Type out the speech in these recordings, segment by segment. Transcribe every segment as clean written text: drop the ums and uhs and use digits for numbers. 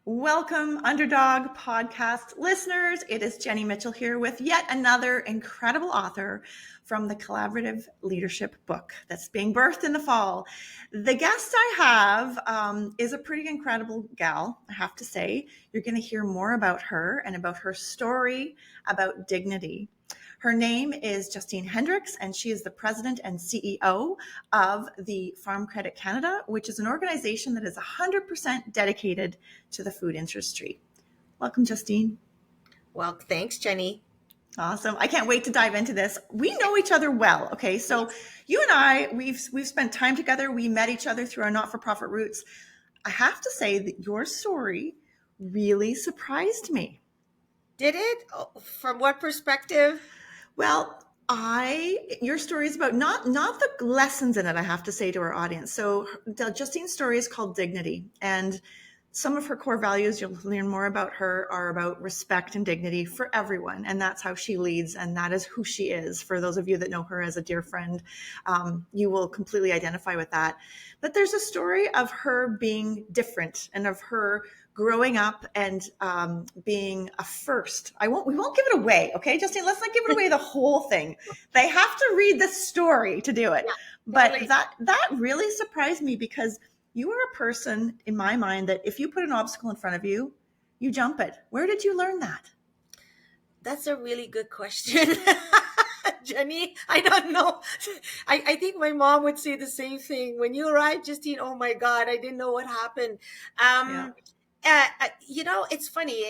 Welcome, Underdog Podcast listeners. It is Jenny Mitchell here with yet another incredible author from the Collaborative Leadership book that's being birthed in the fall. The guest I have is a pretty incredible gal, I have to say. You're going to hear more about her and about her story about dignity. Her name is Justine Hendricks, and she is the president and CEO of the Farm Credit Canada, which is an organization that is 100% dedicated to the food industry. Welcome, Justine. Well, thanks, Jenny. Awesome. I can't wait to dive into this. We know each other well. Okay. So you and I, we've spent time together. We met each other through our not-for-profit roots. I have to say that your story really surprised me. Did it? From what perspective? Well, your story is about not the lessons in it, I have to say to our audience. So Justine's story is called Dignity, and some of her core values, you'll learn more about her, are about respect and dignity for everyone. And that's how she leads. And that is who she is. For those of you that know her as a dear friend, you will completely identify with that. But there's a story of her being different and of her growing up and being a first. We won't give it away. Okay, Justine, let's not give it away the whole thing. They have to read the story to do it. Yeah, but totally. that really surprised me because you are a person in my mind that if you put an obstacle in front of you, you jump it. Where did you learn that? That's a really good question. Jenny, I don't know. I think my mom would say the same thing. When you arrived, Justine, oh my God, I didn't know what happened. Yeah. Um, it's funny,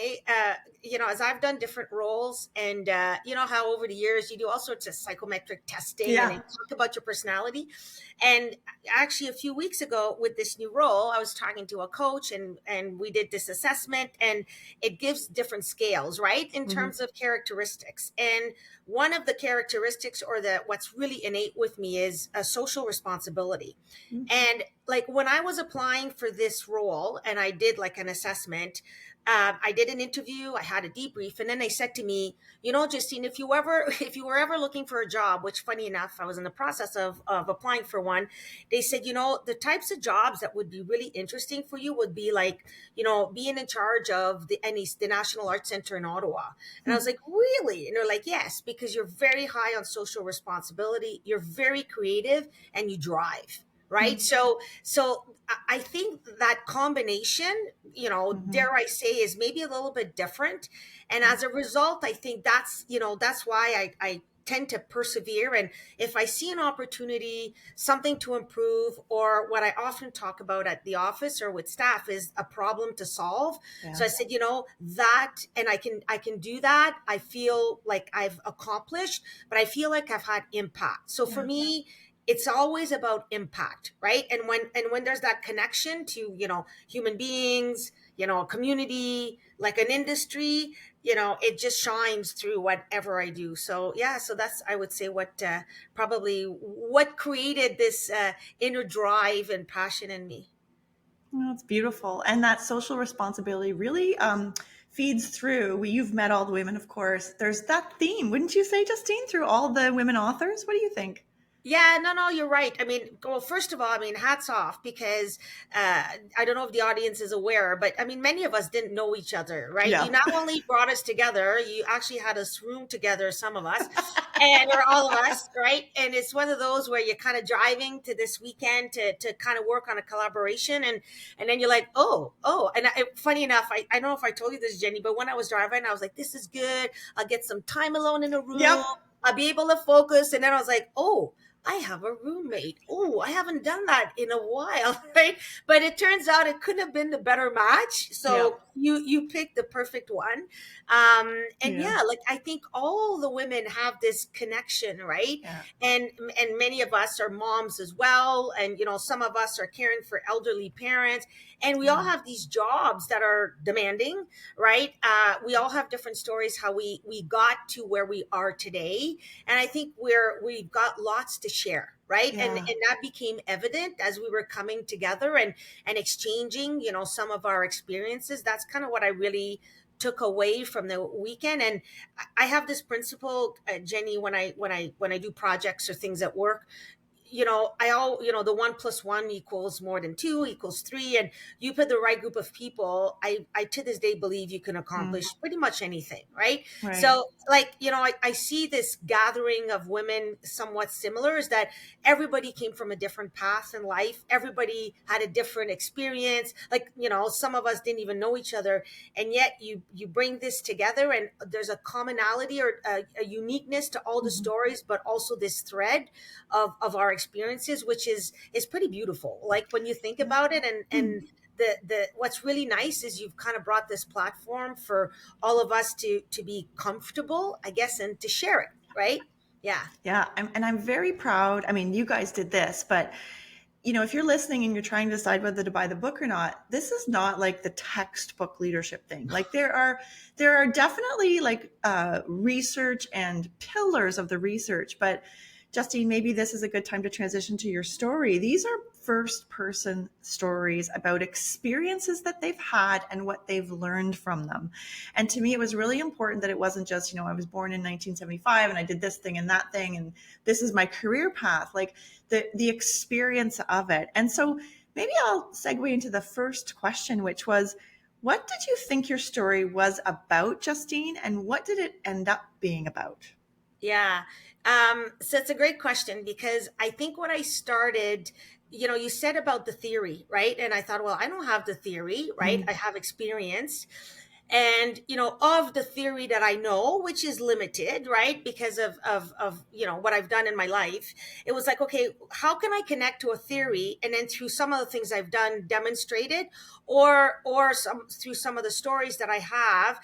as I've done different roles and, you know, how over the years you do all sorts of psychometric testing and Yeah. they talk about your personality. And actually, a few weeks ago with this new role, I was talking to a coach and we did this assessment and it gives different scales, right? In Mm-hmm. terms of characteristics. And one of the characteristics or what's really innate with me is a social responsibility. And like when I was applying for this role and I did like an assessment, I did an interview, I had a debrief, and then they said to me, you know, Justine, if you were ever looking for a job, which funny enough, I was in the process of applying for one, they said, you know, the types of jobs that would be really interesting for you would be like, you know, being in charge of the National Arts Center in Ottawa. And I was like, really? And they're like, yes, because you're very high on social responsibility, you're very creative, and you drive. Right. So I think that combination, you know, Mm-hmm. dare I say, is maybe a little bit different. And as a result, I think that's why I tend to persevere. And if I see an opportunity, something to improve, or what I often talk about at the office or with staff is a problem to solve. Yeah. So I said, you know, that, and I can do that. I feel like I've accomplished, but I feel like I've had impact. So for Yeah. me, it's always about impact, right? And when there's that connection to, you know, human beings, you know, a community, like an industry, you know, it just shines through whatever I do. So yeah, so that's, I would say, what probably what created this inner drive and passion in me. Oh, it's beautiful. And that social responsibility really feeds through. You've met all the women, of course. There's that theme, wouldn't you say, Justine, through all the women authors? What do you think? Yeah, no, you're right. I mean, well, first of all, I mean, hats off because I don't know if the audience is aware, but I mean, many of us didn't know each other, right? You Yeah. not only brought us together, you actually had us room together, some of us, and or all of us, right? And it's one of those where you're kind of driving to this weekend to kind of work on a collaboration, and then you're like, oh, and funny enough, I don't know if I told you this, Jenny, but when I was driving, I was like, this is good. I'll get some time alone in a Yep. room. I'll be able to focus, and then I was like, oh. I have a roommate. Oh, I haven't done that in a while, right? But it turns out it couldn't have been the better match. Yeah. So you picked the perfect one. And Yeah. yeah, like I think all the women have this connection, right? Yeah. And many of us are moms as well, and you know, some of us are caring for elderly parents, and we all have these jobs that are demanding, right? We all have different stories how we got to where we are today, and I think we've got lots to share, right? And Yeah. that became evident as we were coming together and exchanging, you know, some of our experiences. That's kind of what I really took away from the weekend. And I have this principle, Jenny, when I do projects or things at work, the 1 plus 1 equals more than 2 equals 3. And you put the right group of people, I to this day believe you can Mm, accomplish pretty much anything, right? right. So, like, I see this gathering of women somewhat similar, is that everybody came from a different path in life. Everybody had a different experience. Like, some of us didn't even know each other. And yet you bring this together, and there's a commonality or a uniqueness to all the Mhm. stories, but also this thread of our experiences, which is pretty beautiful. Like, when you think Yeah. about it, and the what's really nice is you've kind of brought this platform for all of us to be comfortable, I guess, and to share it, right? Yeah. Yeah, and I'm very proud. I mean, you guys did this, but if you're listening and you're trying to decide whether to buy the book or not, this is not like the textbook leadership thing. Like there are definitely like research and pillars of the research, but Justine, maybe this is a good time to transition to your story. These are first person stories about experiences that they've had and what they've learned from them. And to me, it was really important that it wasn't just, I was born in 1975 and I did this thing and that thing, and this is my career path. Like the experience of it. And so maybe I'll segue into the first question, which was, what did you think your story was about, Justine, and what did it end up being about? Yeah. So it's a great question, because I think what I started, you said about the theory, right? And I thought, well, I don't have the theory, right? Mm, I have experience. And, of the theory that I know, which is limited, right? Because of what I've done in my life, it was like, okay, how can I connect to a theory, and then through some of the things I've done, demonstrate it, or through some of the stories that I have,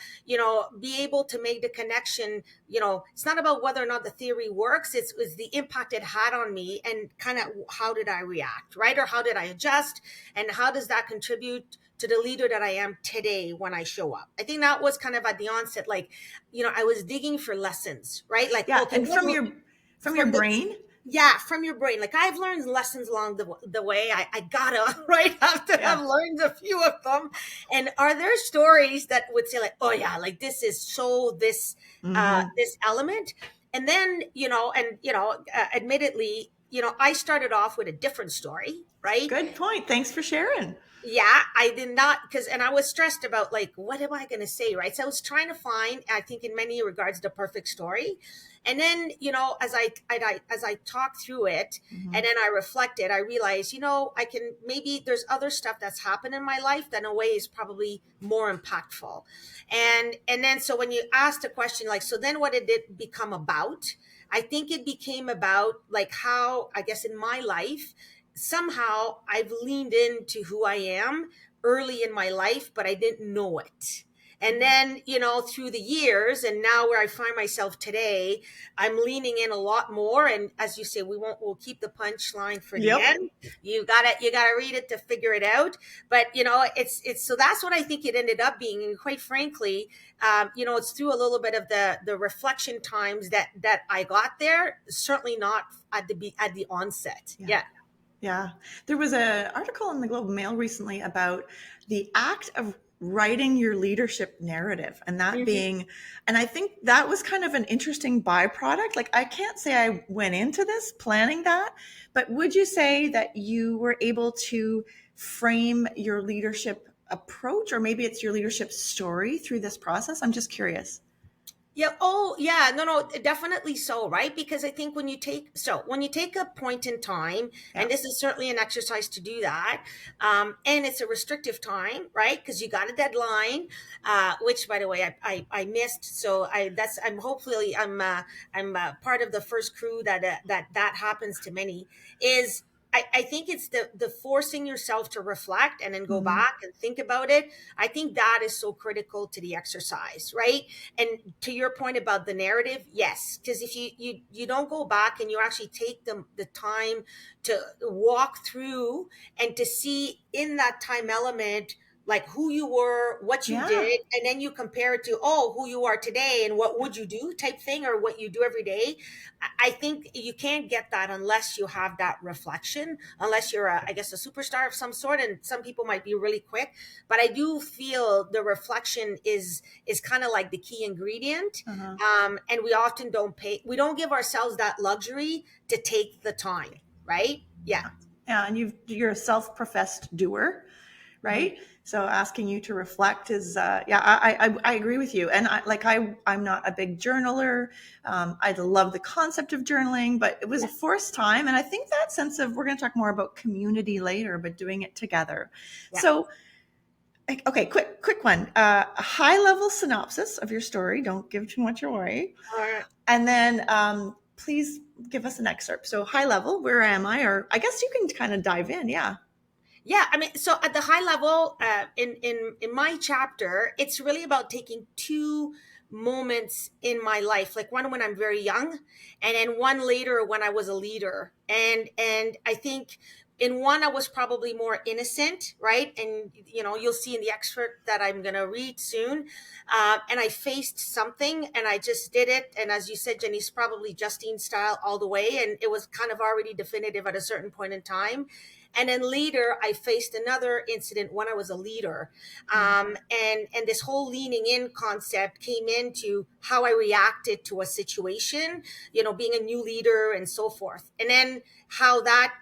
be able to make the connection. It's not about whether or not the theory works. It's the impact it had on me, and kind of how did I react, right? Or how did I adjust, and how does that contribute to the leader that I am today when I show up? I think that was kind of at the onset, like, I was digging for lessons, right? Like, yeah, okay, and what from your from the brain. yeah, from your brain. Like, I've learned lessons along the way. I gotta, right, have to have Yeah. learned a few of them. And are there stories that would say, like, oh yeah, like, this is so Hmm. this element? And then, admittedly, I started off with a different story, right? Good point. Thanks for sharing. Yeah, I did not, because, and I was stressed about, like, what am I going to say, right? So I was trying to find, I think, in many regards, the perfect story. And then, as I talked through it, Hmm. and then I reflected, I realized, I can, maybe there's other stuff that's happened in my life that in a way is probably more impactful. And then, so when you asked the question, like, so then what did it become about? I think it became about, like, how, I guess, in my life, somehow I've leaned into who I am early in my life, but I didn't know it. And then, through the years, and now where I find myself today, I'm leaning in a lot more. And as you say, we'll keep the punchline for the Yep. end. You gotta read it to figure it out. But, so that's what I think it ended up being. And quite frankly, it's through a little bit of the reflection times that I got there. Certainly not at the onset. Yeah. Yeah. Yeah. There was an article in the Globe and Mail recently about the act of writing your leadership narrative, and that Mhm. being, and I think that was kind of an interesting byproduct. Like, I can't say I went into this planning that, but would you say that you were able to frame your leadership approach, or maybe it's your leadership story through this process? I'm just curious. Yeah. Oh, yeah. No, no, definitely so, right? Because I think when you take a point in time, Yeah. and this is certainly an exercise to do that, and it's a restrictive time, right? Because you got a deadline, which, by the way, I missed. So I'm part of the first crew that happens to many. Is I think it's the forcing yourself to reflect and then go Mhm. back and think about it. I think that is so critical to the exercise, right? And to your point about the narrative, yes, because if you don't go back and you actually take the time to walk through and to see in that time element, like, who you were, what you Yeah. did, and then you compare it to, oh, who you are today and what would you do type thing, or what you do every day. I think you can't get that unless you have that reflection, unless you're I guess, a superstar of some sort, and some people might be really quick. But I do feel the reflection is kind of like the key ingredient. Uh-huh. And we often don't give ourselves that luxury to take the time. right? Yeah. And you're a self-professed doer, Mm-hmm. right? So asking you to reflect is, yeah, I agree with you. And I'm not a big journaler. I love the concept of journaling, but it was a Yeah. forced time. And I think that sense of, we're going to talk more about community later, but doing it together. Yeah. So, okay, quick one. A high level synopsis of your story. Don't give too much away. All right. And then please give us an excerpt. So high level, where am I? Or I guess you can kind of dive in. Yeah. Yeah, I mean, so at the high level, in my chapter, it's really about taking two moments in my life, like one when I'm very young, and then one later when I was a leader. And I think in one I was probably more innocent, right? And you'll see in the excerpt that I'm gonna read soon. And I faced something, and I just did it. And as you said, Jenny's probably Justine style all the way, and it was kind of already definitive at a certain point in time. And then later I faced another incident when I was a leader. And this whole leaning in concept came into how I reacted to a situation, being a new leader and so forth. And then how that,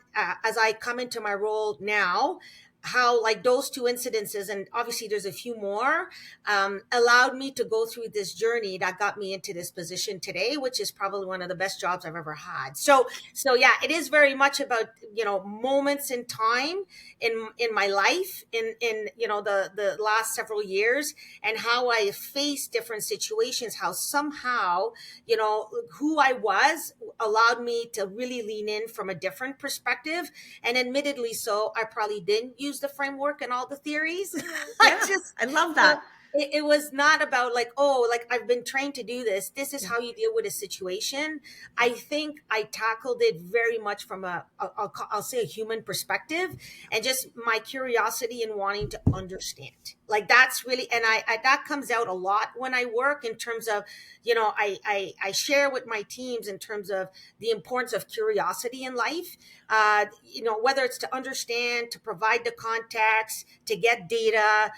as I come into my role now, how like those two incidences, and obviously there's a few more, allowed me to go through this journey that got me into this position today, which is probably one of the best jobs I've ever had. So yeah, it is very much about moments in time in my life, in the last several years, and how I faced different situations, how somehow who I was allowed me to really lean in from a different perspective. And admittedly, so I probably didn't use the framework and all the theories. I Yeah. just I love you know, that. it was not about like, oh, like I've been trained to do this. This is Yeah. how you deal with a situation. I think I tackled it very much from I'll say a human perspective, and just my curiosity and wanting to understand. Like that's really, and that comes out a lot when I work in terms of, I share with my teams in terms of the importance of curiosity in life. Whether it's to understand, to provide the context, to get data,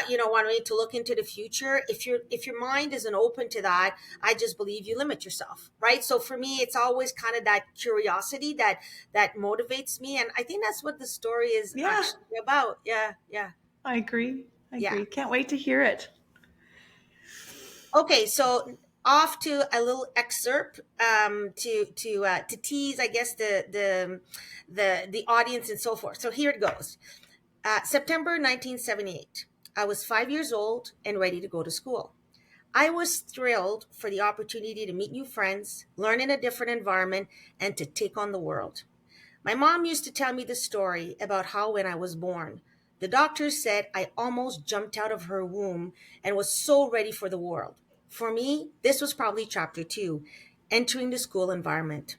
wanting to look into the future. If your mind isn't open to that, I just believe you limit yourself, right? So for me, it's always kind of that curiosity that motivates me, and I think that's what the story is Yeah. actually about. Yeah, yeah, I agree. I yeah. agree. Can't wait to hear it. Okay, so off to a little excerpt, to tease, I guess, the audience and so forth. So here it goes. September 1978. I was 5 years old and ready to go to school. I was thrilled for the opportunity to meet new friends, learn in a different environment, and to take on the world. My mom used to tell me the story about how when I was born, the doctors said I almost jumped out of her womb and was so ready for the world. For me, this was probably chapter two, entering the school environment.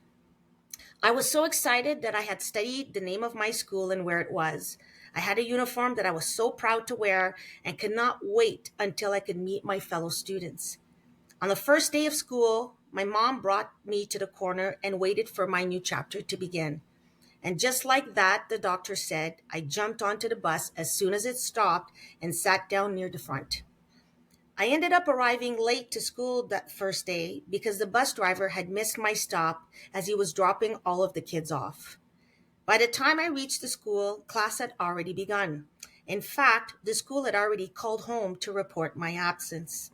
I was so excited that I had studied the name of my school and where it was. I had a uniform that I was so proud to wear and could not wait until I could meet my fellow students. On the first day of school, my mom brought me to the corner and waited for my new chapter to begin. And just like that, the doctor said, I jumped onto the bus as soon as it stopped and sat down near the front. I ended up arriving late to school that first day because the bus driver had missed my stop as he was dropping all of the kids off. By the time I reached the school, class had already begun. In fact, the school had already called home to report my absence.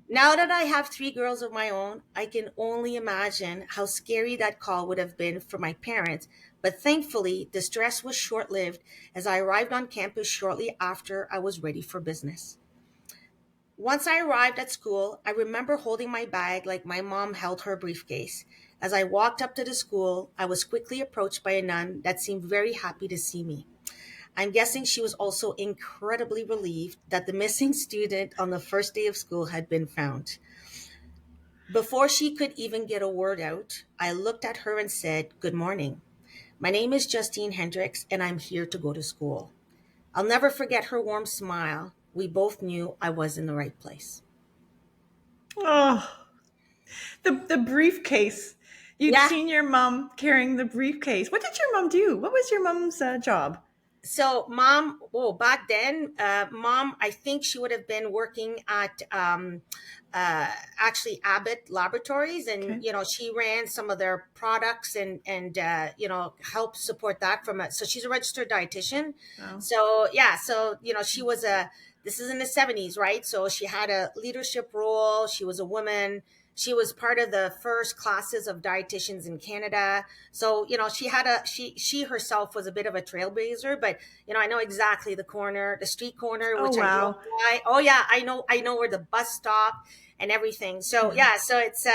Now that I have three girls of my own, I can only imagine how scary that call would have been for my parents, but thankfully, the stress was short lived as I arrived on campus shortly after I was ready for business. Once I arrived at school, I remember holding my bag like my mom held her briefcase. As I walked up to the school, I was quickly approached by a nun that seemed very happy to see me. I'm guessing she was also incredibly relieved that the missing student on the first day of school had been found. Before she could even get a word out, I looked at her and said, Good morning. My name is Justine Hendricks, and I'm here to go to school. I'll never forget her warm smile. We both knew I was in the right place. Oh, the briefcase. You'd Yeah, seen your mom carrying the briefcase. What did your mom do? What was your mom's job? So mom, oh, back then, mom, I think she would have been working at uh, actually Abbott Laboratories, and Okay. she ran some of their products and helped support that from it. So she's a registered dietitian. Wow. So yeah, so she was a. This is in the 70s, right? So she had a leadership role. She was a woman. She was part of the first classes of dietitians in Canada. So she had a she herself was a bit of a trailblazer, but I know exactly the street corner, Oh, which I drove wow. by. Oh yeah, I know where the bus stop and everything. So Yeah. yeah, so it's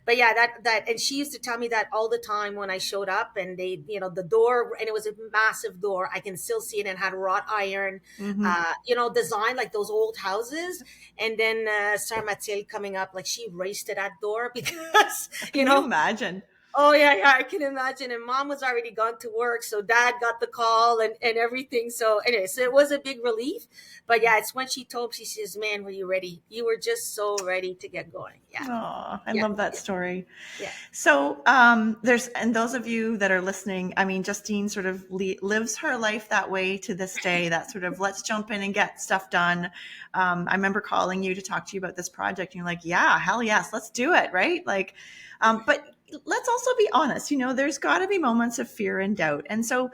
but yeah, that and she used to tell me that all the time when I showed up, and they, the door, and it was a massive door. I can still see it, and had wrought iron, Mm-hmm. design like those old houses. And then Sarah Matzel coming up, like she raced to that door because you Can you know imagine? Oh yeah, yeah, I can imagine. And mom was already gone to work, so dad got the call and everything. So anyway, so it was a big relief. But yeah, it's when she told me, she says, "Man, were you ready? You were just so ready to get going." Yeah, Oh, I yeah, love that story. yeah. So, and those of you that are listening, I mean, Justine sort of lives her life that way to this day, that sort of let's jump in and get stuff done. I remember calling you to talk to you about this project, and you're like, yeah, hell yes, let's do it. Right. Like, but let's also be honest, there's got to be moments of fear and doubt. And so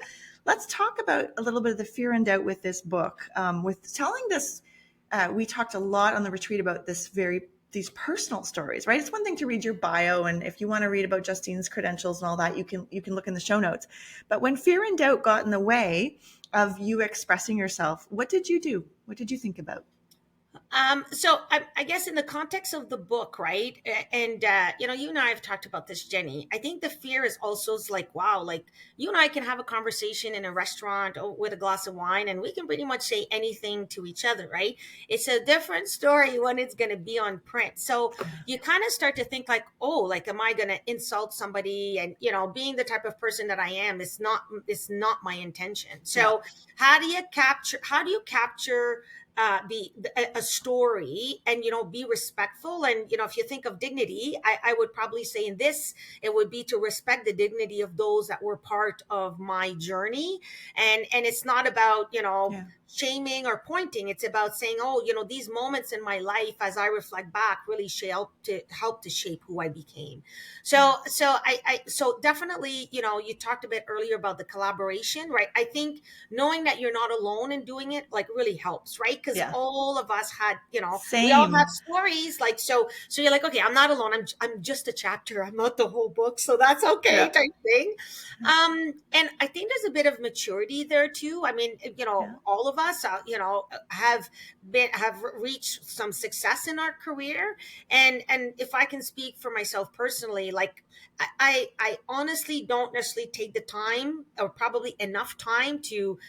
let's talk about a little bit of the fear and doubt with this book, with telling this. We talked a lot on the retreat about these personal stories, right? It's one thing to read your bio, and if you want to read about Justine's credentials and all that, you can look in the show notes. But when fear and doubt got in the way of you expressing yourself, what did you do? What did you think about? So I guess in the context of the book, right? And you and I have talked about this, Jenny. I think the fear is also like, wow, like you and I can have a conversation in a restaurant or with a glass of wine, and we can pretty much say anything to each other, right? It's a different story when it's going to be on print. So you kind of start to think like, oh, like, am I going to insult somebody? And being the type of person that I am, it's not my intention. Yeah. So how do you capture be a story, and be respectful, and if you think of dignity, I would probably say in this, it would be to respect the dignity of those that were part of my journey. And it's not about Yeah. shaming or pointing. It's about saying, oh, these moments in my life as I reflect back really help to shape who I became. So definitely, you talked a bit earlier about the collaboration, right? I think knowing that you're not alone in doing it, like, really helps, right? Because Yeah. all of us had, we all have Same. stories, like, so you're like, okay, I'm not alone. I'm just a chapter. I'm not the whole book, so that's okay, Yeah. type thing. And I think there's a bit of maturity there too. I mean, Yeah. all of us, have reached some success in our career, and if I can speak for myself personally, like, I honestly don't necessarily take the time, or probably enough time, to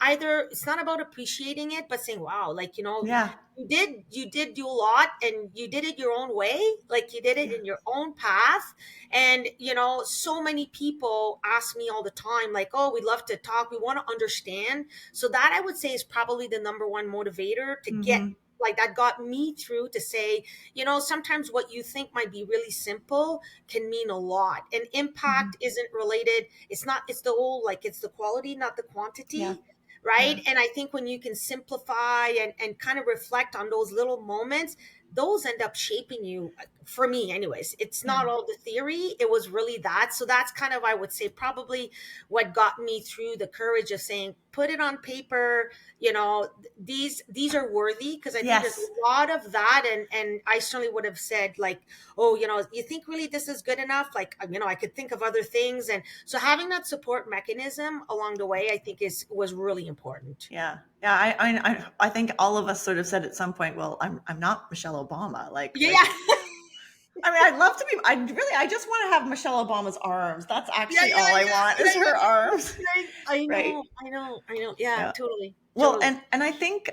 either, it's not about appreciating it, but saying, wow, like, Yeah. you did do a lot, and you did it your own way, like you did it Yeah. in your own path. And so many people ask me all the time, like, oh, we'd love to talk, we want to understand. So that, I would say, is probably the number one motivator to get, Mm-hmm. like, that got me through, to say, sometimes what you think might be really simple can mean a lot, and Mm-hmm. impact isn't related. It's the whole, like, it's the quality, not the Yeah. quantity, Yeah. right? And I think when you can simplify and kind of reflect on those little moments, those end up shaping you. For me anyways, it's Yeah. not all the theory, it was really that. So that's kind of, I would say, probably what got me through the courage of saying, put it on paper. These are worthy, because I think there's Yes. a lot of that. And I certainly would have said, like, oh, you think really this is good enough? Like, I could think of other things. And so having that support mechanism along the way, I think was really important. Yeah. Yeah. I think all of us sort of said at some point, well, I'm not Michelle Obama. Like, Yeah, like, I mean, I'd love to be, I just want to have Michelle Obama's arms. That's yeah, actually yeah, all I yeah, want yeah, is her arms. yeah, yeah. I Right. know, I know, I know. Yeah, Yeah. totally, Well, totally. and I think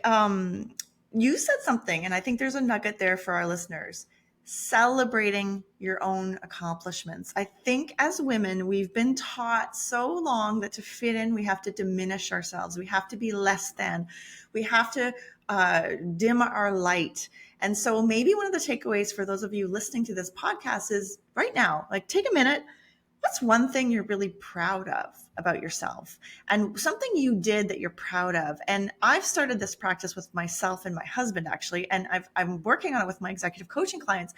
you said something, and I think there's a nugget there for our listeners. Celebrating your own accomplishments. I think as women, we've been taught so long that to fit in, we have to diminish ourselves. We have to be less than. We have to dim our light. And so maybe one of the takeaways for those of you listening to this podcast is right now, like, take a minute. what's one thing you're really proud of about yourself, and something you did that you're proud of? And I've started this practice with myself and my husband, actually, and I'm working on it with my executive coaching clients.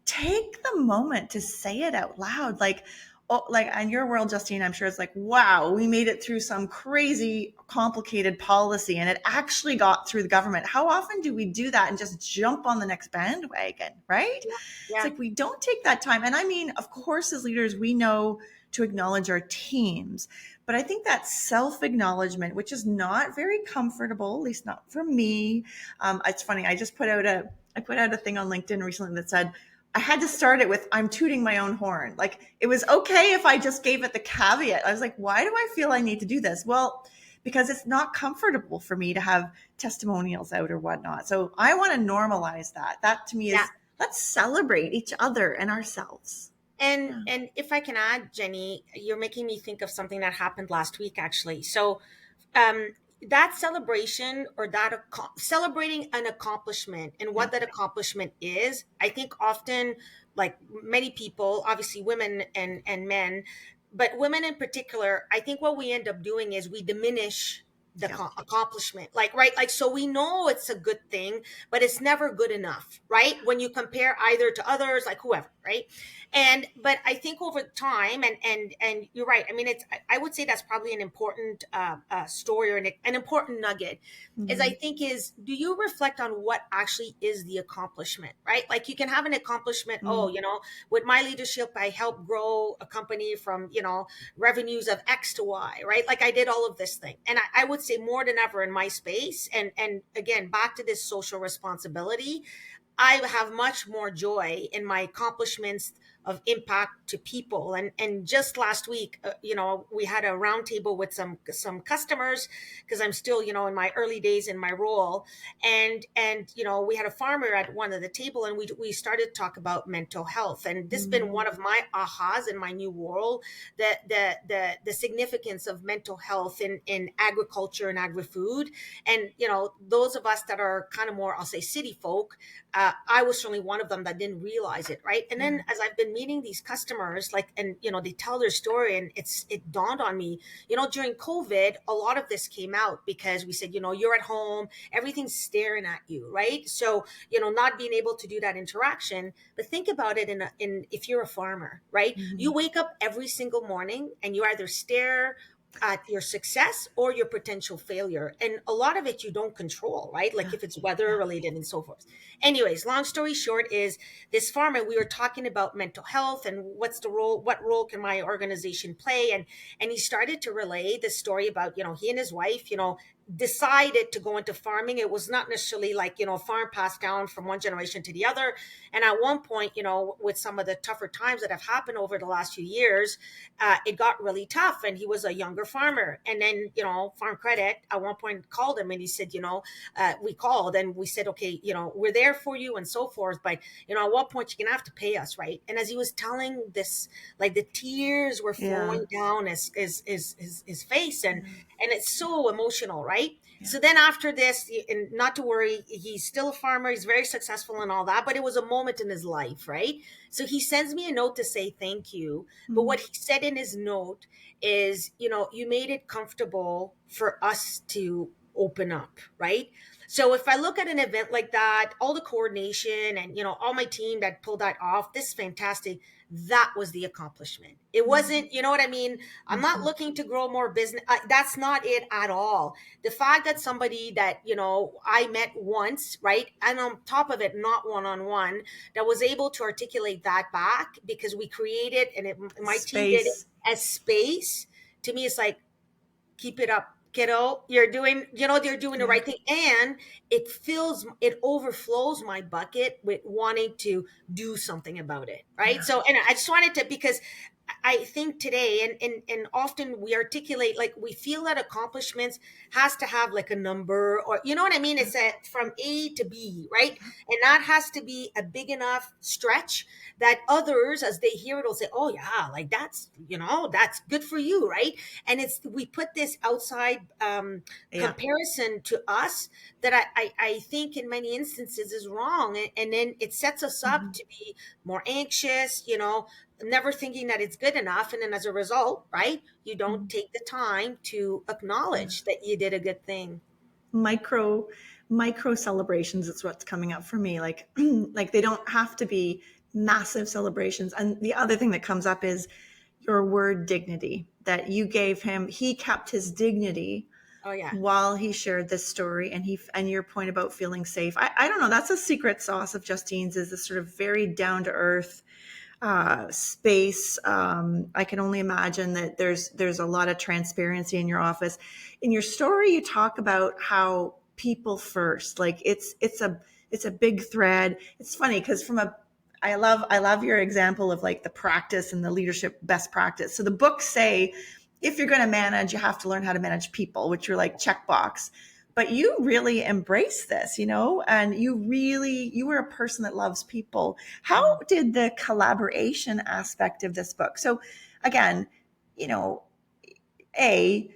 Take the moment to say it out loud. Like, oh, like in your world, Justine, I'm sure it's like, wow, we made it through some crazy complicated policy and it actually got through the government. How often do we do that and just jump on the next bandwagon, right? Yeah. It's Yeah. like we don't take that time. And I mean, of course, as leaders, we know to acknowledge our teams, but I think that self acknowledgement, which is not very comfortable, at least not for me. It's funny. I put out a thing on LinkedIn recently that said, I had to start it with, I'm tooting my own horn. Like, it was okay if I just gave it the caveat. I was like, why do I feel I need to do this? Well, because it's not comfortable for me to have testimonials out or whatnot. So I want to normalize that. That to me Yeah. is, let's celebrate each other and ourselves. Yeah. And if I can add, Jenny, you're making me think of something that happened last week, actually. So, um, that celebration, or that celebrating an accomplishment and Yeah. what that accomplishment is, I think often, like many people, obviously women and men, but women in particular, I think what we end up doing is we diminish the Yeah. accomplishment, like, right, like, so we know it's a good thing, but it's never good enough, right, when you compare either to others, like whoever, right? And but I think over time, and you're right, I mean, it's, I would say that's probably an important story, or an important nugget, is, I Mhm. think, is, do you reflect on what actually is the accomplishment, right? Like, you can have an accomplishment, oh, Mm. with my leadership I helped grow a company from, revenues of X to Y, right? Like, I did all of this thing. And I would say more than ever in my space, and again, back to this social responsibility, I have much more joy in my accomplishments of impact to people. And just last week, we had a roundtable with some customers, because I'm still, in my early days in my role, and we had a farmer at one of the table, and we started to talk about mental health, and this has been Mm. one of my ahas in my new role, the significance of mental health in agriculture and agri-food. And those of us that are kind of more, I'll say, city folk, I was certainly one of them that didn't realize it, right? And Yeah. then as I've been meeting these customers, like, and they tell their story, and it dawned on me, during COVID, a lot of this came out because we said, you're at home, everything's staring at you, right? So, not being able to do that interaction. But think about it in if you're a farmer, right? You Mhm. wake up every single morning and you either stare at your success or your potential failure, and a lot of it you don't control, right? Like Yeah. if it's weather Yeah. related and so forth. Anyways, long story short is, this farmer, we were talking about mental health and what role can my organization play, and he started to relay the story about, he and his wife, decided to go into farming. It was not necessarily like, farm passed down from one generation to the other. And at one point, with some of the tougher times that have happened over the last few years, it got really tough, and he was a younger farmer. And then, Farm Credit at one point called him, and he said, we called and we said, okay, we're there for you and so forth, but at what point you're gonna have to pay us, right? And as he was telling this, like, the tears were Yeah. flowing down his face, and Yeah. it's so emotional, right? Yeah. So then after this, and not to worry, he's still a farmer, he's very successful and all that, but it was a moment in his life, right? So he sends me a note to say thank you. But Mm. what he said in his note is, you made it comfortable for us to open up, right? So if I look at an event like that, all the coordination and, all my team that pulled that off, this is fantastic. That was the accomplishment. It Mm. wasn't, you know what I mean? I'm not Mhm. looking to grow more business. That's not it at all. The fact that somebody that, I met once, right? And on top of it, not one on one, that was able to articulate that back, because we created, and my team did it, Space. as space. To me, it's like, keep it up, kiddo, you're doing, they're doing the Yeah. right thing. And it overflows my bucket with wanting to do something about it, right? Yeah. So, and I just wanted to, because I think today, and often we articulate, like, we feel that accomplishments has to have like a number, or, you know what I mean, Yeah. it's a from A to B, right? And that has to be a big enough stretch that others, as they hear it, will say, oh yeah, like, that's good for you, right? And it's, we put this outside Yeah. comparison to us, that I think in many instances is wrong. And then it sets us up Mhm. to be more anxious, never thinking that it's good enough. And then as a result, right, you don't Mhm. take the time to Yeah. acknowledge that you did a good thing. Micro micro celebrations is what's coming up for me. Like like they don't have to be massive celebrations. And the other thing that comes up is your word dignity that you gave him. He kept his dignity Oh, yeah. while he shared this story, and your point about feeling safe. I don't know, that's a secret sauce of Justine's, is this sort of very down to earth space. I can only imagine that there's a lot of transparency in your office. In your story, you talk about how people first, like it's a big thread. It's funny because I love your example of like the practice and the leadership best practice. So the books say if you're going to manage, you have to learn how to manage people, which you're like checkbox. But you really embrace this, and you were a person that loves people. How did the collaboration aspect of this book? So again, you know, a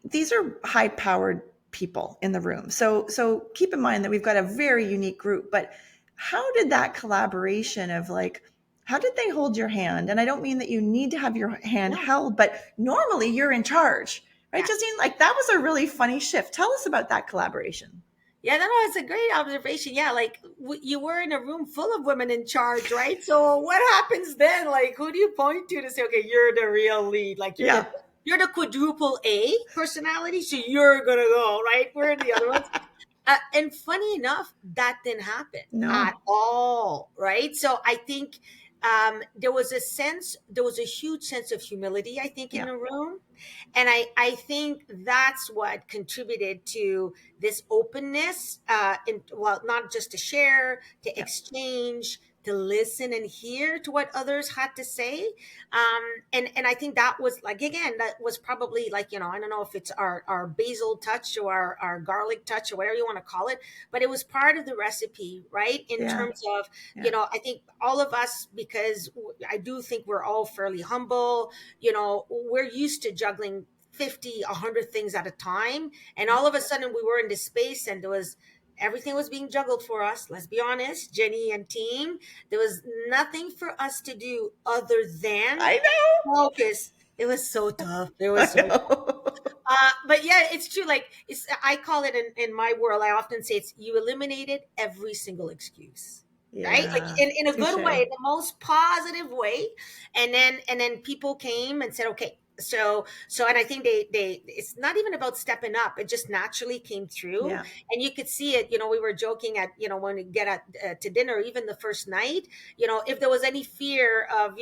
these are high powered people in the room. So keep in mind that we've got a very unique group, but how did that collaboration of like how did they hold your hand? And I don't mean that you need to have your hand No. held, but normally you're in charge, right, Yeah. Justine? Like that was a really funny shift. Tell us about that collaboration. Yeah, no, it's a great observation. Yeah, like you were in a room full of women in charge, right? So what happens then? Like, who do you point to say, okay, you're the real lead? Like, Yeah. you're the quadruple A personality, so you're gonna go, right? We're the other ones. And funny enough, that didn't happen at No. all, right? So I think there was a huge sense of humility, I think, in Yeah. the room. And I think that's what contributed to this openness, well, not just to share, to Yeah. exchange, to listen and hear to what others had to say. And I think that was like, again, that was probably like, I don't know if it's our basil touch or our garlic touch or whatever you want to call it, but it was part of the recipe, right? In Yeah. terms of, Yeah. I think all of us, because I do think we're all fairly humble, we're used to juggling 50, 100 things at a time. And Yeah. all of a sudden we were in this space and everything was being juggled for us. Let's be honest, Jenny and team, there was nothing for us to do other than I know. focus. It was so tough. It was I so know. but yeah, it's true. Like I call it in my world, I often say it's you eliminated every single excuse. Right? Like Yeah. in a good way, Touche. the most positive way. And then people came and said, okay, so and I think they it's not even about stepping up. It just naturally came through. Yeah. And you could see it, we were joking at, when we get at to dinner, even the first night, if there was any fear of,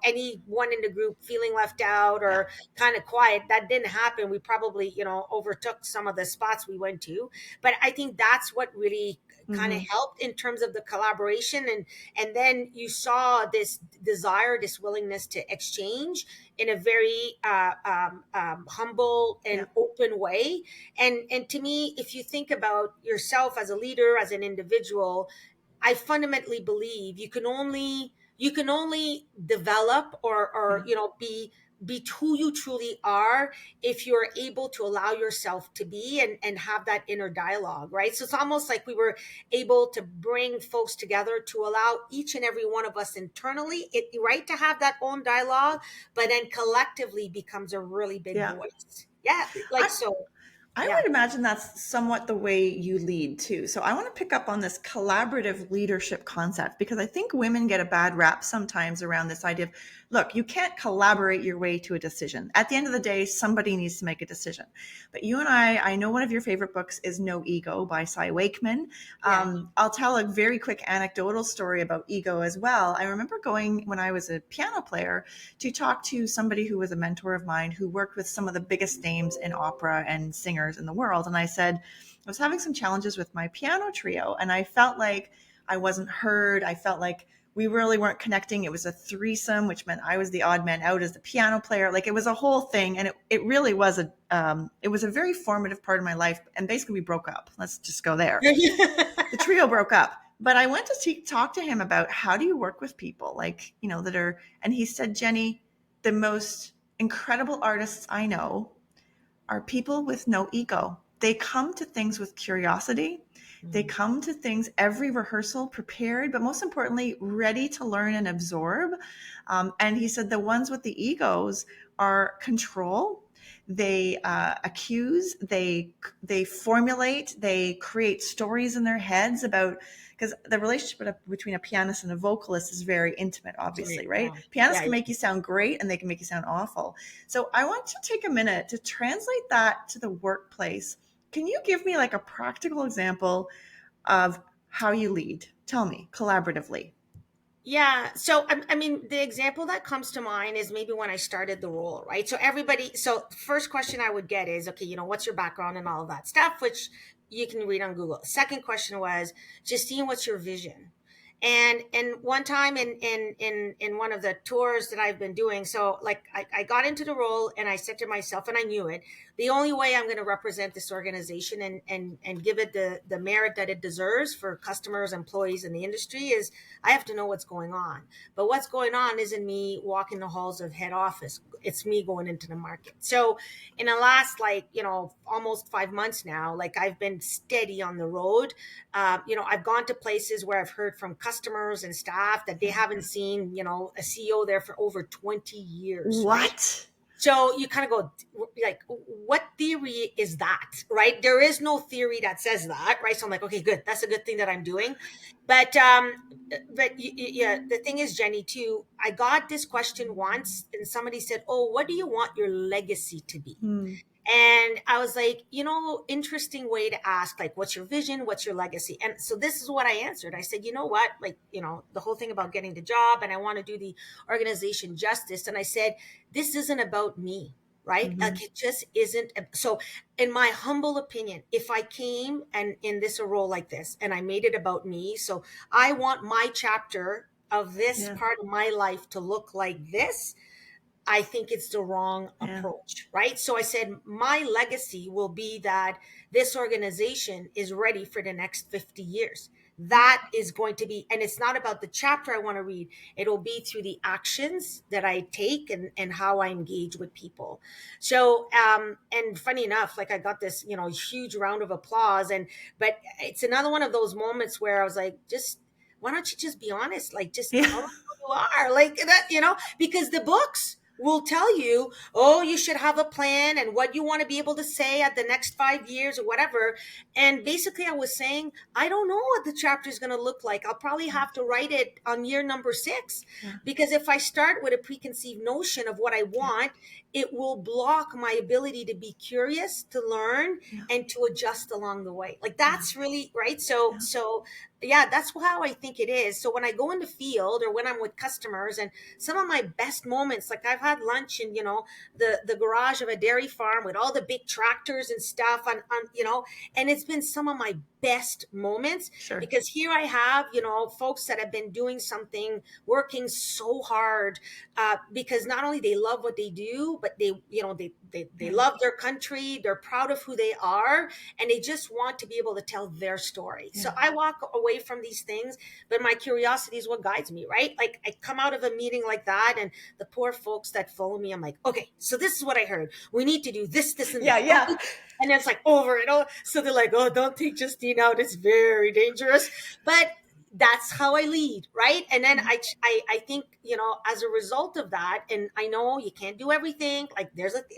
anyone in the group feeling left out Yeah. or kind of quiet, that didn't happen. We probably, overtook some of the spots we went to. But I think that's what really kind of Hmm. helped in terms of the collaboration. And then you saw this desire, this willingness to exchange in a very humble Yeah. and open way. And to me, if you think about yourself as a leader, as an individual, I fundamentally believe you can only develop or Yeah. be who you truly are if you're able to allow yourself to be and have that inner dialogue, right? So it's almost like we were able to bring folks together to allow each and every one of us internally, right, to have that own dialogue, but then collectively becomes a really big Yeah. voice. Yeah, like I, so. I Yeah. would imagine that's somewhat the way you lead too. So I want to pick up on this collaborative leadership concept because I think women get a bad rap sometimes around this idea of, look, you can't collaborate your way to a decision. At the end of the day, somebody needs to make a decision. But you and I know one of your favorite books is No Ego by Cy Wakeman. Yeah. I'll tell a very quick anecdotal story about ego as well. I remember going when I was a piano player to talk to somebody who was a mentor of mine who worked with some of the biggest names in opera and singers in the world. And I said, I was having some challenges with my piano trio, and I felt like I wasn't heard. I felt like we really weren't connecting. It was a threesome, which meant I was the odd man out as the piano player. Like it was a whole thing. And it really was it was a very formative part of my life. And basically we broke up. Let's just go there. The trio broke up. But I went to talk to him about how do you work with people like, that are, and he said, Jenny, the most incredible artists I know are people with no ego. They come to things with curiosity They come to things every rehearsal prepared, but most importantly, ready to learn and absorb. And he said the ones with the egos are control. They accuse. They formulate. They create stories in their heads about, because the relationship between a pianist and a vocalist is very intimate, obviously, Right. right? Yeah. Pianists Yeah. can Yeah. make you sound great and they can make you sound awful. So I want to take a minute to translate that to the workplace. Can you give me like a practical example of how you lead? Tell me collaboratively. Yeah. So, I mean, the example that comes to mind is maybe when I started the role, right? So, everybody, so first question I would get is, okay, what's your background and all of that stuff, which you can read on Google. Second question was, Justine, what's your vision? And one time in one of the tours that I've been doing, so like I got into the role and I said to myself, and I knew it, the only way I'm going to represent this organization and give it the merit that it deserves for customers, employees, and the industry is I have to know what's going on. But what's going on isn't me walking the halls of head office. It's me going into the market. So in the last, like, almost 5 months now, like I've been steady on the road. I've gone to places where I've heard from customers and staff that they haven't seen, a CEO there for over 20 years, right? What? So you kind of go like, what theory is that, right? There is no theory that says that, right? So I'm like, okay, good. That's a good thing that I'm doing. But yeah, the thing is, Jenny, too, I got this question once and somebody said, oh, what do you want your legacy to be? Hmm. And I was like, interesting way to ask, like, what's your vision? What's your legacy? And so this is what I answered. I said, you know what? Like, the whole thing about getting the job and I want to do the organization justice. And I said, this isn't about me, right? Mm-hmm. Like, it just isn't. So, in my humble opinion, if I came and in this a role like this and I made it about me, so I want my chapter of this Yeah. part of my life to look like this, I think it's the wrong Yeah. approach, right? So I said, my legacy will be that this organization is ready for the next 50 years. That is going to be, and it's not about the chapter I want to read. It'll be through the actions that I take and how I engage with people. So, and funny enough, like I got this, huge round of applause. But it's another one of those moments where I was like, why don't you just be honest? Like, just Yeah. tell them who you are, like that, because the books will tell you, oh, you should have a plan and what you want to be able to say at the next 5 years or whatever. And basically, I was saying, I don't know what the chapter is going to look like. I'll probably have to write it on year number 6, Yeah. because if I start with a preconceived notion of what I want, it will block my ability to be curious, to learn, Yeah. and to adjust along the way. Like, that's really right. So, Yeah. yeah, that's how I think it is. So when I go in the field or when I'm with customers, and some of my best moments, like I've had lunch in, the garage of a dairy farm with all the big tractors and stuff on, and it's been some of my best moments, Sure. because here I have, folks that have been doing something, working so hard, because not only they love what they do, but they Yeah. love their country, they're proud of who they are, and they just want to be able to tell their story. So Yeah. I walk away from these things, but my curiosity is what guides me, right? Like, I come out of a meeting like that, and the poor folks that follow me, I'm like, okay, so this is what I heard. We need to do this, this, and Yeah. this. Yeah. And it's like over and over. So they're like, oh, don't take Justine out. It's very dangerous. But that's how I lead, right? And then I think, as a result of that, and I know you can't do everything. Like,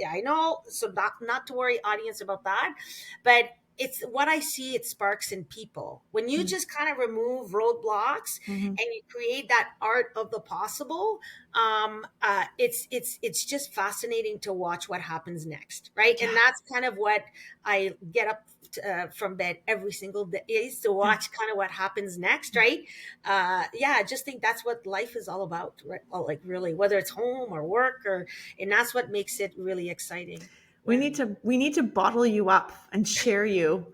I know, so not to worry, audience, about that. But it's what I see, it sparks in people. When you just kind of remove roadblocks Mm-hmm. and you create that art of the possible, it's just fascinating to watch what happens next, right? Yeah. And that's kind of what I get up from bed every single day, is to Yeah. watch kind of what happens next, right? Yeah, I just think that's what life is all about, right? Well, like, really, whether it's home or work, and that's what makes it really exciting. We Yeah. need to bottle you up and share you.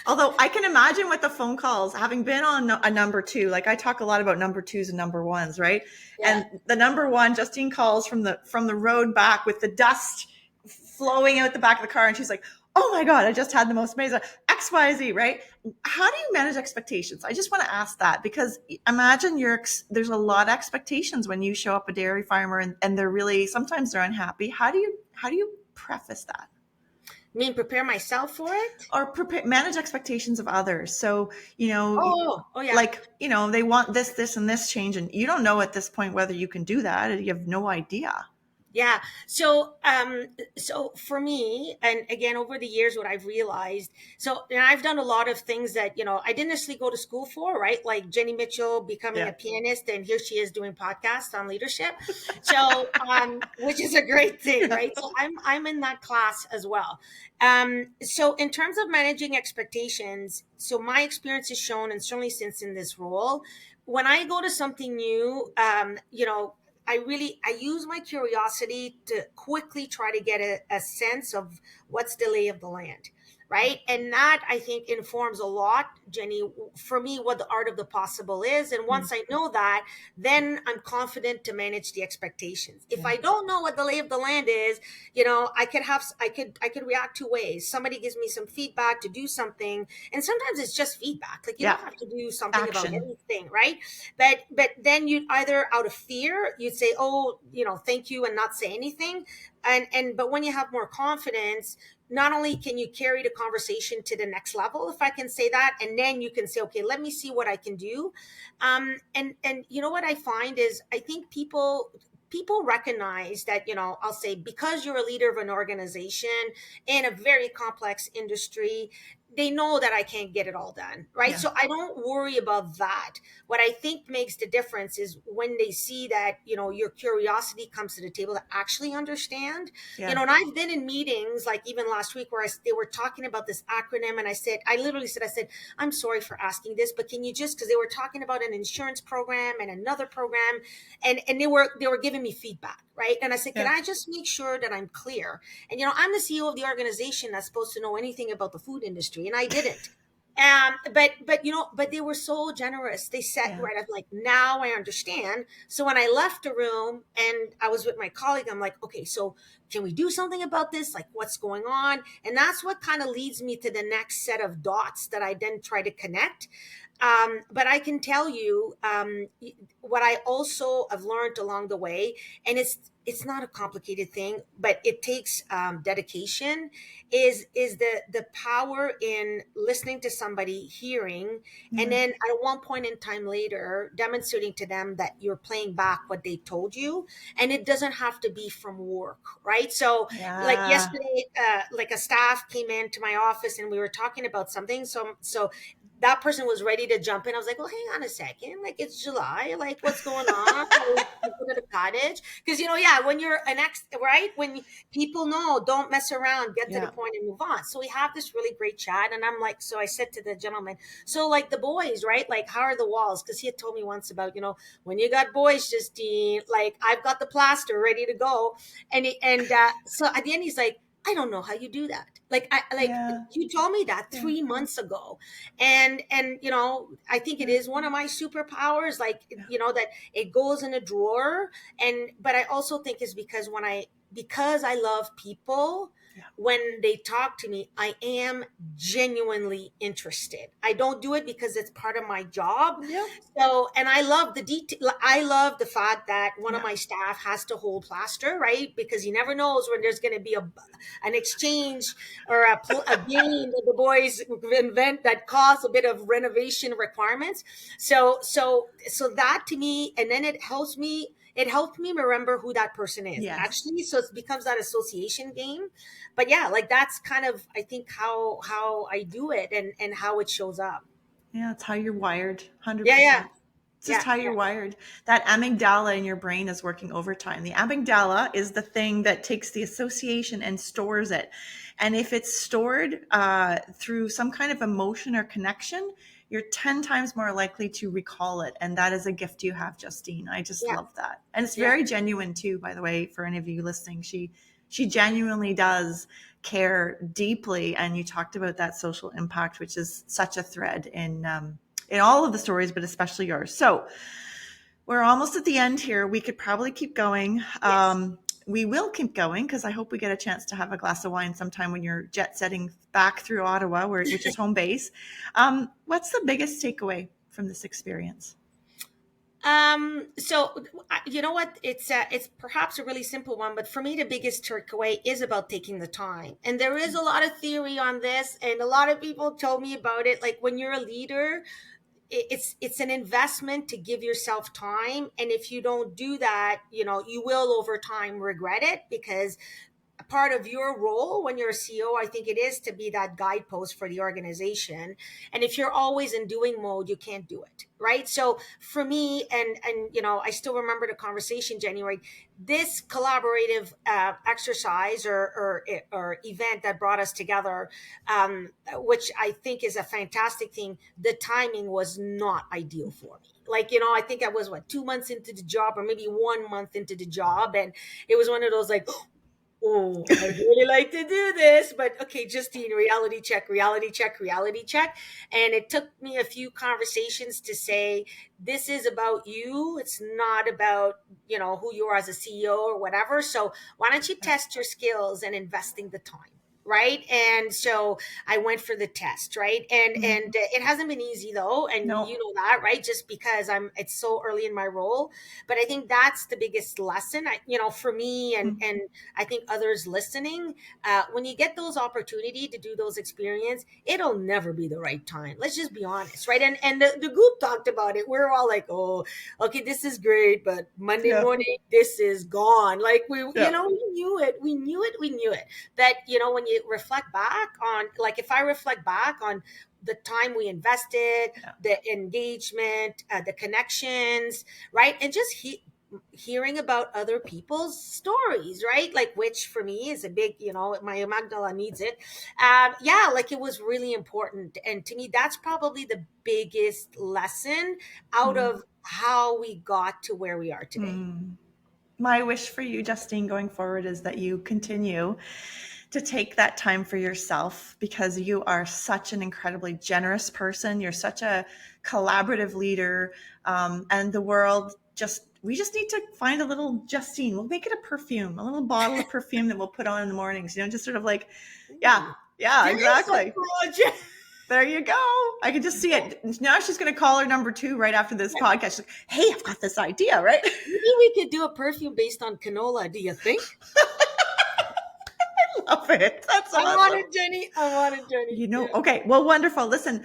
Although I can imagine with the phone calls, having been on a number two, like I talk a lot about number twos and number ones, right? Yeah. And the number one, Justine calls from the road back with the dust flowing out the back of the car, and she's like, "Oh my god, I just had the most amazing XYZ," right? How do you manage expectations? I just want to ask that, because imagine there's a lot of expectations when you show up a dairy farmer, and they're really, sometimes they're unhappy. How do you preface that? I mean, prepare myself for it. or prepare, manage expectations of others. So, Oh yeah. like, they want this and this change, and you don't know at this point whether you can do that. You have no idea. Yeah. So for me, and again, over the years, what I've realized, so and I've done a lot of things that, I didn't necessarily go to school for, right? Like Jenny Mitchell becoming Yeah. a pianist, and here she is doing podcasts on leadership. So, which is a great thing, Yeah. right? So I'm in that class as well. So in terms of managing expectations, so my experience has shown, and certainly since in this role, when I go to something new, I use my curiosity to quickly try to get a sense of what's the lay of the land, Yeah. right? And that, I think, informs a lot, Jenny, for me, what the art of the possible is. And Mm. once I know that, then I'm confident to manage the expectations. If Yeah. I don't know what the lay of the land is, I could react two ways. Somebody gives me some feedback to do something, and sometimes it's just feedback. Like, you Yeah. don't have to do something about Action. anything, right? But then you'd either, out of fear, you'd say, oh, thank you, and not say anything. And but when you have more confidence, not only can you carry the conversation to the next level, if I can say that, and then you can say, okay, let me see what I can do. And you know what I find is, I think people recognize that, I'll say, because you're a leader of an organization in a very complex industry, they know that I can't get it all done, right? Yeah. So I don't worry about that. What I think makes the difference is when they see that, your curiosity comes to the table to actually understand. Yeah. And I've been in meetings, like even last week, where they were talking about this acronym, and I literally said, I'm sorry for asking this, but can you just, because they were talking about an insurance program and another program, and they were giving me feedback, right? And I said, can Yeah. I just make sure that I'm clear? And I'm the CEO of the organization that's supposed to know anything about the food industry, and I didn't. But they were so generous. They said, Yeah. right, I'm like, now I understand. So when I left the room and I was with my colleague, I'm like, okay, so can we do something about this? Like, what's going on? And that's what kind of leads me to the next set of dots that I then try to connect. But I can tell you, what I also have learned along the way, and it's not a complicated thing, but it takes dedication. Is the power in listening to somebody, hearing, and Yeah. then at one point in time later, demonstrating to them that you're playing back what they told you, and it doesn't have to be from work, right? So, like Yeah. yesterday, like a staff came into my office and we were talking about something. So that person was ready to jump in. I was like, well, hang on a second. Like, it's July. Like, what's going on? We go to the cottage. Because, yeah, when you're right? When people know, don't mess around, get to the Yeah. point and move on. So we have this really great chat. And I'm like, so I said to the gentleman, so like the boys, right? Like, how are the walls? Because he had told me once about, when you got boys, Justine, like, I've got the plaster ready to go. So at the end, he's like, I don't know how you do that. Like Yeah. you told me that Yeah. 3 months ago, and I think it Yeah. is one of my superpowers. Like, Yeah. that it goes in a drawer, but I also think is because I love people. Yeah. When they talk to me, I am genuinely interested. I don't do it because it's part of my job. Yep. So, and I love the detail. I love the fact that one of Yeah. my staff has to hold plaster, right? Because he never knows when there's going to be an exchange or a game that the boys invent that cause a bit of renovation requirements. So that to me, and then it helps me. It helped me remember who that person is, Yes. actually. So it becomes that association game. But yeah, like that's kind of, I think, how I do it, and how it shows up. Yeah. It's how you're wired. Yeah, yeah, 100%. It's just yeah, how yeah, you're wired. That amygdala in your brain is working overtime. The amygdala is the thing that takes the association and stores it. And if it's stored through some kind of emotion or connection, you're 10 times more likely to recall it. And that is a gift you have, Justine. I just yeah, love that. And it's yeah, very genuine too, by the way, for any of you listening. She genuinely does care deeply. And you talked about that social impact, which is such a thread in all of the stories, but especially yours. So we're almost at the end here. We could probably keep going. yes. We will keep going because I hope we get a chance to have a glass of wine sometime when you're jet setting back through Ottawa, which is home base. What's the biggest takeaway from this experience? So you know what? It's perhaps a really simple one, but for me, the biggest takeaway is about taking the time. And there is a lot of theory on this, and a lot of people told me about it. Like when you're a leader, it's an investment to give yourself time, and if you don't do that, you will over time regret it, because a part of your role when you're a CEO, I think it is to be that guidepost for the organization. And if you're always in doing mode, you can't do it, right? So for me, and I still remember the conversation, January, this collaborative exercise or event that brought us together, which I think is a fantastic thing. The timing was not ideal for me. Like, I think I was 2 months into the job, or maybe 1 month into the job, and it was one of those like, oh, I really like to do this, but okay, Justine, reality check, reality check, reality check. And it took me a few conversations to say, this is about you. It's not about, who you are as a CEO or whatever. So why don't you test your skills and investing the time? Right. And so I went for the test. Right. And it hasn't been easy though. And No. you know that, right? Just because it's so early in my role. But I think that's the biggest lesson, for me, and I think others listening, when you get those opportunity to do those experience, it'll never be the right time. Let's just be honest, right? And the group talked about it. We're all like, oh, okay, this is great, but Monday Yeah. morning, this is gone. Like Yeah. we knew it. That when you reflect back on, like if I reflect back on the time we invested, Yeah. the engagement, the connections, right, and just hearing about other people's stories, right? Like, which for me is a big, my Magdala needs it. Yeah, like it was really important. And to me, that's probably the biggest lesson out Mm. of how we got to where we are today. Mm. My wish for you, Justine, going forward is that you continue to take that time for yourself, because you are such an incredibly generous person. You're such a collaborative leader. And the world we just need to find a little Justine. We'll make it a perfume, a little bottle of perfume that we'll put on in the mornings, just sort of like, yeah, Ooh, yeah, there is a exactly. project. There you go. I can just see it. Now she's going to call her number 2 right after this podcast. She's like, hey, I've got this idea, right? Maybe we could do a perfume based on canola. Do you think? Love it. That's I'm on awesome. it, Jenny. I'm on it, Jenny. Yeah. Okay. Well, wonderful. Listen,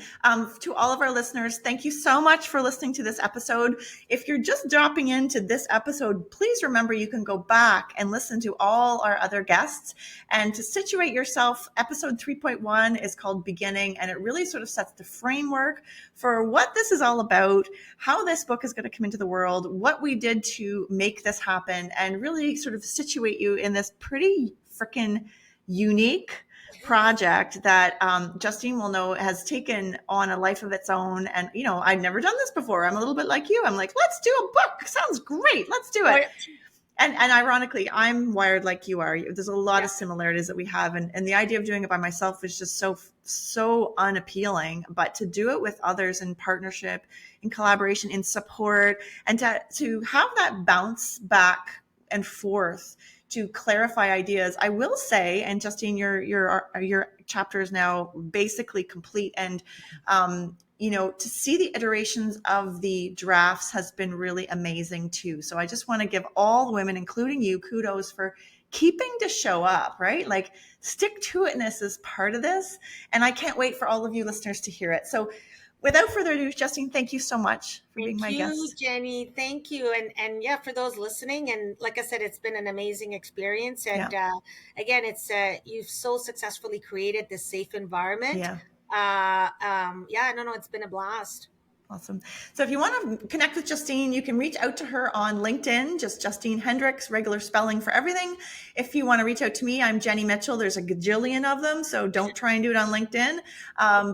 to all of our listeners, thank you so much for listening to this episode. If you're just dropping into this episode, please remember you can go back and listen to all our other guests. And to situate yourself, episode 3.1 is called Beginning, and it really sort of sets the framework for what this is all about, how this book is going to come into the world, what we did to make this happen, and really sort of situate you in this pretty freaking unique project that Justine will know has taken on a life of its own. And, I'd never done this before. I'm a little bit like you. I'm like, let's do a book. Sounds great. Let's do Oh, it. yeah. And ironically, I'm wired like you are. There's a lot Yeah. of similarities that we have. And the idea of doing it by myself is just so unappealing. But to do it with others in partnership, in collaboration, in support, and to have that bounce back and forth to clarify ideas. I will say, and Justine, your chapter is now basically complete, and to see the iterations of the drafts has been really amazing too. So I just want to give all the women, including you, kudos for keeping to show up, right? Like, stick to itness is part of this, and I can't wait for all of you listeners to hear it. So without further ado, Justine, thank you so much for being Thank my you, guest. Jenny. Thank you. And yeah, for those listening, and like I said, it's been an amazing experience. Yeah. And again, it's you've so successfully created this safe environment. Yeah. Yeah, no, it's been a blast. Awesome. So if you want to connect with Justine, you can reach out to her on LinkedIn, just Justine Hendricks, regular spelling for everything. If you want to reach out to me, I'm Jenny Mitchell. There's a gajillion of them, so don't try and do it on LinkedIn.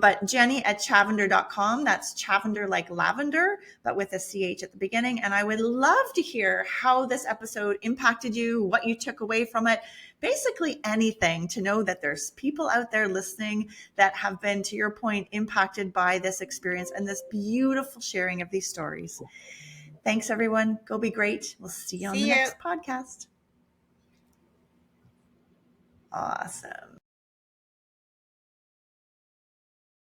But Jenny at chavender.com. That's Chavender like lavender, but with a CH at the beginning. And I would love to hear how this episode impacted you, what you took away from it. Basically anything, to know that there's people out there listening that have been, to your point, impacted by this experience and this beautiful sharing of these stories. Thanks, everyone. Go be great. We'll see you on the See you. next podcast. Awesome.